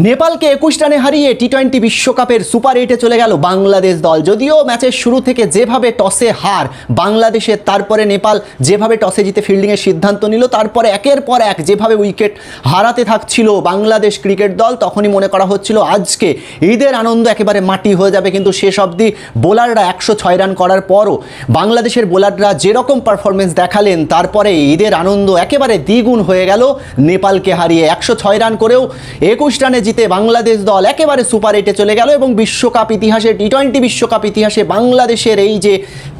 নেপালকে 21 রানে হারিয়ে টি-20 বিশ্বকাপের সুপার 8-এ চলে গেল বাংলাদেশ দল। যদিও ম্যাচের শুরু থেকে যেভাবে টসে হার বাংলাদেশের, তারপরে নেপাল যেভাবে টসে জিতে ফিল্ডিংয়ের সিদ্ধান্ত নিল, তারপরে একের পর এক যেভাবে উইকেট হারাতে থাকছিল বাংলাদেশ ক্রিকেট দল, তখনই মনে করা হচ্ছিল আজকে ঈদের আনন্দ একেবারে মাটি হয়ে যাবে। কিন্তু শেষ অবধি বোলাররা 106 রান করার পরও বাংলাদেশের বোলাররা যেরকম পারফরমেন্স দেখালেন, তারপরে ঈদের আনন্দ একেবারে দ্বিগুণ হয়ে গেল নেপালকে হারিয়ে। 106 রান করেও 21 রানে জিতে বাংলাদেশ দল একেবারে সুপার 8-এ চলে গেল এবং বিশ্বকাপ ইতিহাসে, টি-20 বিশ্বকাপ ইতিহাসে বাংলাদেশের এই যে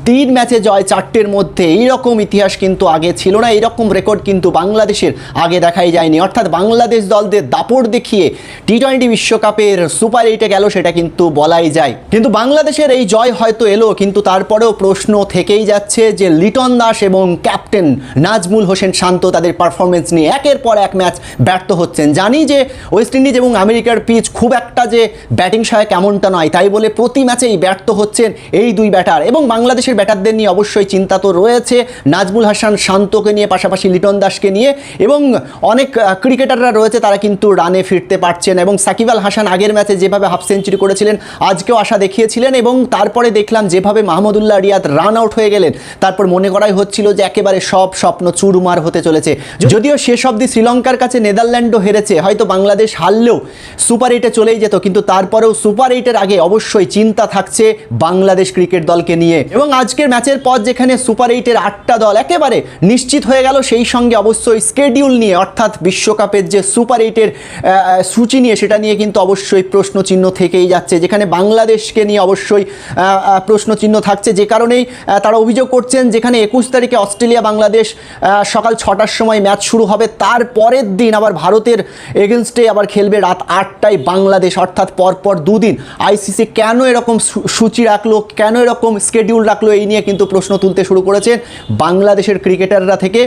3 ম্যাচে জয় 4টের মধ্যে, এইরকম ইতিহাস কিন্তু আগে ছিল না, এইরকম রেকর্ড কিন্তু বাংলাদেশের আগে দেখাই যায়নি। অর্থাৎ বাংলাদেশ দলদের দাপট দেখিয়ে টি-20 বিশ্বকাপের সুপার 8-এ গেল, সেটা কিন্তু বলাই যায়। কিন্তু বাংলাদেশের এই জয় হয়তো এলো, কিন্তু তারপরেও প্রশ্ন থেকেই যাচ্ছে যে লিটন দাস এবং ক্যাপ্টেন নাজমুল হোসেন শান্ত তাদের পারফরমেন্স নিয়ে একের পর এক ম্যাচ ব্যর্থ হচ্ছেন। জানি যে ওয়েস্ট ইন্ডিজ এবং আমেরিকার পিচ খুব একটা যে ব্যাটিং সহায়ক এমনটা নয়, তাই বলে প্রতি ম্যাচেই ব্যর্থ হচ্ছেন এই দুই ব্যাটার। এবং বাংলাদেশের ব্যাটারদের নিয়ে অবশ্যই চিন্তা তো রয়েছে, নাজমুল হাসান শান্তকে নিয়ে, পাশাপাশি লিটন দাসকে নিয়ে, এবং অনেক ক্রিকেটাররা রয়েছে তারা কিন্তু রানে ফিরতে পারছেন। এবং সাকিব আল হাসান আগের ম্যাচে যেভাবে হাফ সেঞ্চুরি করেছিলেন, আজকেও আশা দেখিয়েছিলেন, এবং তারপরে দেখলাম যেভাবে মাহমুদুল্লাহ রিয়াদ রান আউট হয়ে গেলেন, তারপর মনে করাই হচ্ছিল যে একেবারে সব স্বপ্ন চুরমার হতে চলেছে। যদিও শেষ অবধি শ্রীলঙ্কার কাছে নেদারল্যান্ডও হেরেছে, হয়তো বাংলাদেশ হারলেও সুপার 8-এ চলেই যেত, কিন্তু তারপরেও সুপার 8-এর আগে অবশ্যই চিন্তা থাকছে বাংলাদেশ ক্রিকেট দলকে নিয়ে। এবং আজকের ম্যাচের পর যেখানে সুপার 8-এর 8টা দল একেবারে নিশ্চিত হয়ে গেল, সেই সঙ্গে অবশ্যই স্কেডিউল নিয়ে, অর্থাৎ বিশ্বকাপের যে সুপার 8-এর সূচি নিয়ে, সেটা নিয়ে কিন্তু অবশ্যই প্রশ্নচিহ্ন থেকেই যাচ্ছে, যেখানে বাংলাদেশকে নিয়ে অবশ্যই প্রশ্নচিহ্ন থাকছে। যে কারণেই তারা অভিযোগ করছেন, যেখানে 21 তারিখে অস্ট্রেলিয়া বাংলাদেশ সকাল 6টার সময় ম্যাচ শুরু হবে, তার পরের দিন আবার ভারতের এগেনস্টে আবার খেলবে রাত 8টায় বাংলাদেশ, অর্থাৎ পরপর দুদিন। আইসিসি কেন এরকম সূচি রাখলো, কেন এরকম স্কেডিউল রাখলো, এই নিয়ে কিন্তু প্রশ্ন তুলতে শুরু করেছেন বাংলাদেশের ক্রিকেটাররা থেকে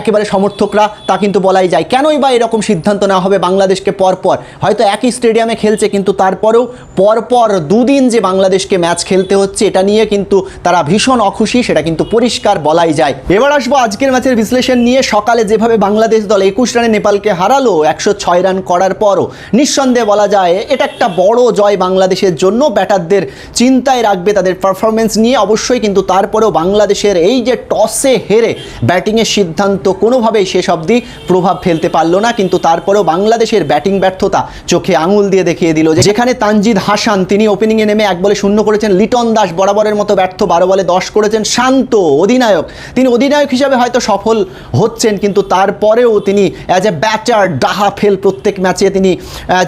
একেবারে সমর্থকরা। তা কিন্তু বলাই যায়, কেনই বা এরকম সিদ্ধান্ত নেওয়া হবে বাংলাদেশকে পরপর, হয়তো একই স্টেডিয়ামে খেলছে, কিন্তু তারপরেও পরপর দুদিন যে বাংলাদেশকে ম্যাচ খেলতে হচ্ছে, এটা নিয়ে কিন্তু তারা ভীষণ অখুশি, সেটা কিন্তু পরিষ্কার বলাই যায়। এবার আসবো আজকের ম্যাচের বিশ্লেষণ নিয়ে। সকালে যেভাবে বাংলাদেশ দল 21 রানে নেপালকে হারালো, 106 রান করার পরও নিঃসন্দেহে বলা যায় এটা একটা বড় জয় বাংলাদেশের জন্য। ব্যাটারদের চিন্তায় রাখবে তাদের পারফরমেন্স নিয়ে অবশ্যই, কিন্তু তারপরেও বাংলাদেশের এই যে টসে হেরে ব্যাটিংয়ের সিদ্ধান্ত কোনোভাবেই শেষ অবধি প্রভাব ফেলতে পারলো না। কিন্তু তারপরেও বাংলাদেশের ব্যাটিং ব্যর্থতা চোখে আঙুল দিয়ে দেখিয়ে দিল, যেখানে তানজিদ হাসান তিনি ওপেনিংয়ে নেমে 1 বলে 0 করেছেন, লিটন দাস বরাবরের মতো ব্যর্থ 12 বলে 10 করেছেন, শান্ত অধিনায়ক, তিনি অধিনায়ক হিসাবে হয়তো সফল হচ্ছেন, কিন্তু তারপরেও তিনি অ্যাজ এ ব্যাটার ডাহা ফেল প্রত্যেক ম্যাচে তিনি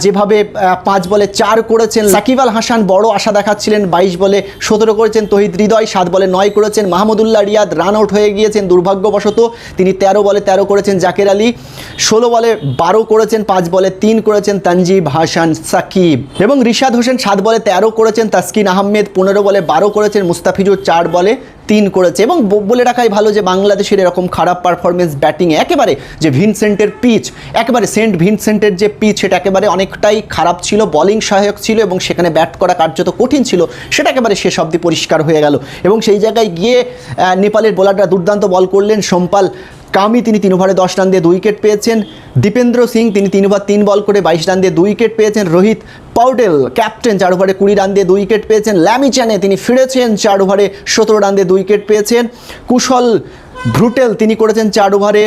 যেভাবে 5 বলে 4 করেছেন। সাকিব আল হাসান বড় আশা দেখাচ্ছিলেন, 22 বলে 17 করেছেন। তহিদ হৃদয় 7 বলে 9 করেছেন। মাহমুদুল্লাহ রিয়াদ রান আউট হয়ে গিয়েছেন দুর্ভাগ্যবশত, তিনি 13 বলে 13 করেছেন। জাকের আলী 16 বলে 12 করেছেন, 5 বলে 3 করেছেন তানজিব হাসান সাকিব, এবং রিশাদ হোসেন 7 বলে 13 করেছেন। তাসকিন আহমেদ 15 বলে 12 করেছেন। মুস্তাফিজুর 4 বলে 3 করেছে। এবং বলে রাখাই ভালো যে বাংলাদেশের এরকম খারাপ পারফরমেন্স ব্যাটিংয়ে, একেবারে যে ভিনসেন্টের পিচ, একেবারে সেন্ট ভিনসেন্টের যে পিচ, সেটা একেবারে অনেকটাই খারাপ ছিল, বোলিং সহায়ক ছিল, এবং সেখানে ব্যাট করা কার্যত কঠিন ছিল, সেটা একেবারে শেষ অবধি পরিষ্কার হয়ে গেল। এবং সেই জায়গায় গিয়ে নেপালের বোলাররা দুর্দান্ত বল করলেন। সোমপাল কামি তিনি 3 ওভারে 10 রান দিয়ে 2 উইকেট পেয়েছেন। দীপেন্দ্র সিং তিনি 3 ওভার 3 বল করে 22 রান দিয়ে 2 উইকেট পেয়েছেন। রোহিত পাউডেল ক্যাপ্টেন 4 ওভারে 20 রান দিয়ে 2 উইকেট পেয়েছেন। ল্যামিচানে তিনি ফিরেছেন 4 ওভারে 17 রান দিয়ে 2 উইকেট পেয়েছেন। কুশল ভ্রুটেল তিনি করেছেন 4 ওভারে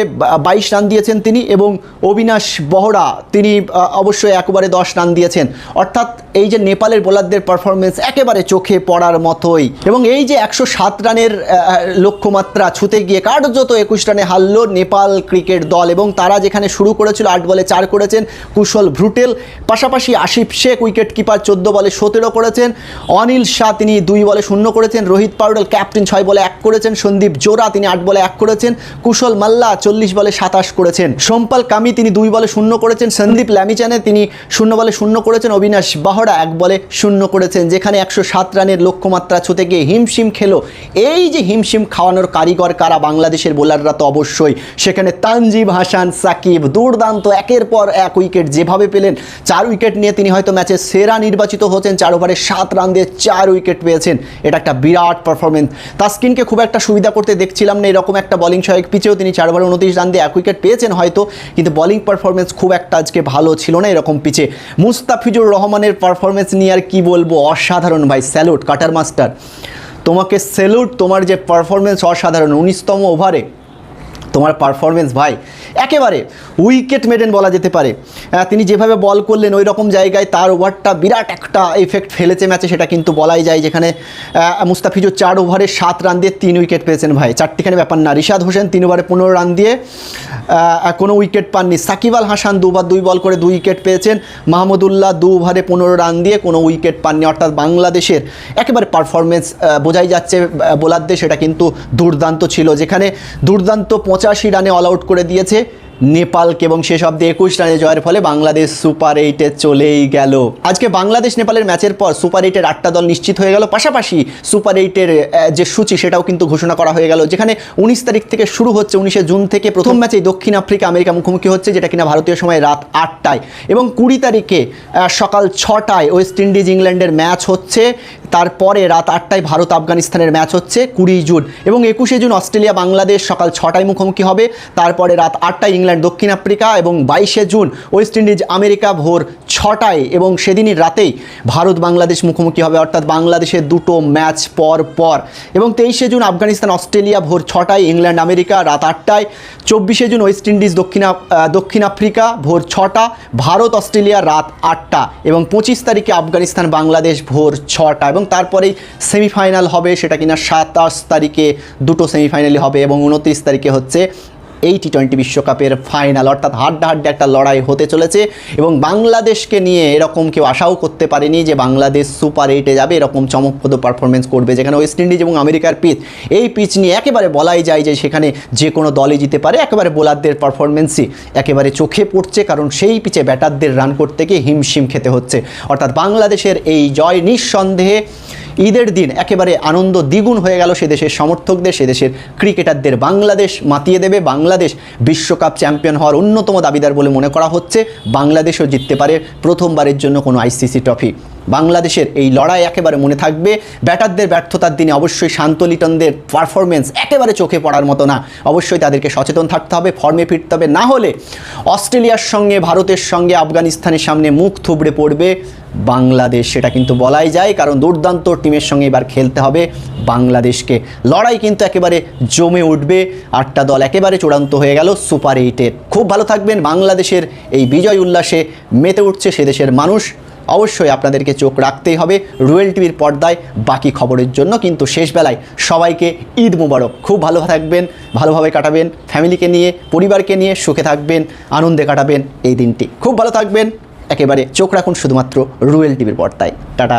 22 রান দিয়েছেন তিনি, এবং অবিনাশ বহরা তিনি অবশ্যই 1 ওভারে 10 রান দিয়েছেন। অর্থাৎ এই যে নেপালের বোলারদের পারফরমেন্স একেবারে চোখে পড়ার মতোই। এবং এই যে 107 রানের লক্ষ্যমাত্রা ছুতে গিয়ে কার্যত 21 রানে হারল নেপাল ক্রিকেট দল, এবং তারা যেখানে শুরু করেছিল 8 বলে 4 করেছেন কুশল ভ্রুটেল, পাশাপাশি আশিফ শেখ উইকেট কিপার 14 বলে 17 করেছেন। অনিল শাহ তিনি 2 বলে 0 করেছেন। রোহিত পাউডেল ক্যাপ্টেন 6 বলে 1 করেছেন। সন্দীপ জোড়া তিনি 8 বলে 1 করেছেন। কুশল মাল্লা 40 বলে 27 করেছেন। সোমপাল কামি তিনি 2 বলে 0 করেছেন। সন্দীপ ল্যামিচানে তিনি 0 বলে 0 করেছেন। অবিনাশ বাহরা 1 বলে 0 করেছেন। যেখানে 107 রানের লক্ষ্যমাত্রা ছুতে গিয়ে হিমশিম খেলো। এই যে হিমশিম খাওয়ানোর কারিগর কারা, বাংলাদেশের বোলাররা তো অবশ্যই। সেখানে তানজিব হাসান সাকিব দুর্দান্ত একের পর এক উইকেট যেভাবে পেলেন, 4 উইকেট নিয়ে তিনি হয়তো ম্যাচের সেরা নির্বাচিত হচ্ছেন। 4 ওভারে 7 রান দিয়ে 4 উইকেট পেয়েছেন, এটা একটা বিরাট পারফরমেন্স। তাসকিনকে খুব একটা সুবিধা করতে দেখছিলাম না এরকম একটা বোলিং সহায়ক পিচেও তিনি 4 ওভারে 29 রান দিয়ে 1 উইকেট পেয়েছেন হয়তো, কিন্তু বোলিং পারফরমেন্স খুব একটা আজকে ভালো ছিল না এরকম পিচে। মুস্তাফিজুর রহমানের পারফরমেন্স নিয়ে আর কি বলবো, অসাধারণ ভাই, স্যালুট কাটার মাস্টার, তোমাকে স্যালুট, তোমার যে পারফরমেন্স অসাধারণ। 19তম ওভারে তোমার পারফরমেন্স ভাই একেবারে উইকেট মেডেন বলা যেতে পারে। তিনি যেভাবে বল করলেন ওই রকম জায়গায় তার ওভারটা বিরাট একটা এফেক্ট ফেলেছে ম্যাচে, সেটা কিন্তু বলাই যায়। যেখানে মুস্তাফিজুর 4 ওভারে 7 রান দিয়ে 3 উইকেট পেয়েছেন ভাই, চারটিখানি ব্যাপার না। রিশাদ হোসেন 3 ওভারে 15 রান দিয়ে কোনো উইকেট পাননি। সাকিব আল হাসান 2 ওভার 2 বল করে 2 উইকেট পেয়েছেন। মাহমুদুল্লাহ 2 ওভারে 15 রান দিয়ে কোনো উইকেট পাননি। অর্থাৎ বাংলাদেশের একেবারে পারফরমেন্স বোঝাই যাচ্ছে বোলারদের, সেটা কিন্তু দুর্দান্ত ছিল। যেখানে দুর্দান্ত 85 রানে অল আউট করে দিয়েছে নেপালকে এবং শেষ অব্দি 21 রানে জয়ের ফলে বাংলাদেশ সুপার 8-এ চলেই গেল। আজকে বাংলাদেশ নেপালের ম্যাচের পর সুপার 8-এর 8টা দল নিশ্চিত হয়ে গেল, পাশাপাশি সুপার 8-এর যে সূচি সেটাও কিন্তু ঘোষণা করা হয়ে গেল। যেখানে 19 তারিখ থেকে শুরু হচ্ছে, 19শে জুন থেকে প্রথম ম্যাচে দক্ষিণ আফ্রিকা আমেরিকা মুখোমুখি হচ্ছে, যেটা কিনা ভারতীয় সময় রাত 8টায়, এবং 20 তারিখে সকাল 6টায় ওয়েস্ট ইন্ডিজ ইংল্যান্ডের ম্যাচ হচ্ছে। তারপরে রাত 8টায় ভারত আফগানিস্তানের ম্যাচ হচ্ছে 20 জুন, এবং 21শে জুন অস্ট্রেলিয়া বাংলাদেশ সকাল 6টায় মুখোমুখি হবে। তারপরে রাত 8টায় ইংল্যান্ড দক্ষিণ আফ্রিকা, এবং 22শে জুন ওয়েস্ট ইন্ডিজ আমেরিকা ভোর 6টায়, এবং সেদিনই রাতেই ভারত বাংলাদেশ মুখোমুখি হবে। অর্থাৎ বাংলাদেশের 2টো ম্যাচ পর পর। এবং 23শে জুন আফগানিস্তান অস্ট্রেলিয়া ভোর 6টায়, ইংল্যান্ড আমেরিকা রাত 8টায়। 24শে জুন ওয়েস্ট ইন্ডিজ দক্ষিণ আফ্রিকা ভোর 6টা, ভারত অস্ট্রেলিয়া রাত 8টা, এবং 25 তারিখে আফগানিস্তান বাংলাদেশ ভোর 6টা। এবং তারপরেই সেমিফাইনাল হবে, সেটা কিনা 27 তারিখে 2টো সেমিফাইনালই হবে, এবং 29 তারিখে হচ্ছে এই টি-20 বিশ্বকাপের ফাইনাল। অর্থাৎ হাড্ডাহাড্ডি একটা লড়াই হতে চলেছে, এবং বাংলাদেশকে নিয়ে এরকম কেউ আশাও করতে পারেনি যে বাংলাদেশ সুপার 8-এ যাবে, এরকম চমকপ্রদ পারফরমেন্স করবে। যেখানে ওয়েস্ট ইন্ডিজ এবং আমেরিকার পিচ, এই পিচ নিয়ে একেবারে বলাই যায় যে সেখানে যে কোনো দলই জিতে পারে। একেবারে বোলারদের পারফরমেন্সই একেবারে চোখে পড়ছে, কারণ সেই পিচে ব্যাটারদের রান করতে গিয়ে হিমশিম খেতে হচ্ছে। অর্থাৎ বাংলাদেশের এই জয় নিঃসন্দেহে ঈদের দিন একেবারে আনন্দ দ্বিগুণ হয়ে গেল সে দেশের সমর্থকদের, সে দেশের ক্রিকেটারদের। বাংলাদেশ মাতিয়ে দেবে, বাংলাদেশ বিশ্বকাপ চ্যাম্পিয়ন হওয়ার অন্যতম দাবিদার বলে মনে করা হচ্ছে। বাংলাদেশও জিততে পারে প্রথমবারের জন্য কোনো আইসিসি ট্রফি। বাংলাদেশের এই লড়াই একেবারে মনে থাকবে। ব্যাটারদের ব্যর্থতার দিনে অবশ্যই শান্ত লিটনদের পারফরমেন্স একেবারে চোখে পড়ার মতো না, অবশ্যই তাদেরকে সচেতন থাকতে হবে, ফর্মে ফিরতে হবে, না হলে অস্ট্রেলিয়ার সঙ্গে, ভারতের সঙ্গে, আফগানিস্তানের সামনে মুখ থুবড়ে পড়বে বাংলাদেশ, সেটা কিন্তু বলাই যায়। কারণ দুর্দান্ত টিমের সঙ্গে এবার খেলতে হবে বাংলাদেশকে। লড়াই কিন্তু একেবারে জমে উঠবে, 8টা দল একেবারে চূড়ান্ত হয়ে গেল সুপার 8-এর। খুব ভালো থাকবেন। বাংলাদেশের এই বিজয় উল্লাসে মেতে উঠছে সে দেশের মানুষ। অবশ্যই আপনাদেরকে চোখ রাখতেই হবে রুয়েল টিভির পর্দায় বাকি খবরের জন্য। কিন্তু শেষ বেলায় সবাইকে ঈদ মুবারক। খুব ভালো থাকবেন, ভালোভাবে কাটাবেন, ফ্যামিলিকে নিয়ে, পরিবারকে নিয়ে সুখে থাকবেন, আনন্দে কাটাবেন এই দিনটি। খুব ভালো থাকবেন, একেবারে চোখ রাখুন শুধুমাত্র রুয়েল টিভির পর্দায়। টাটা।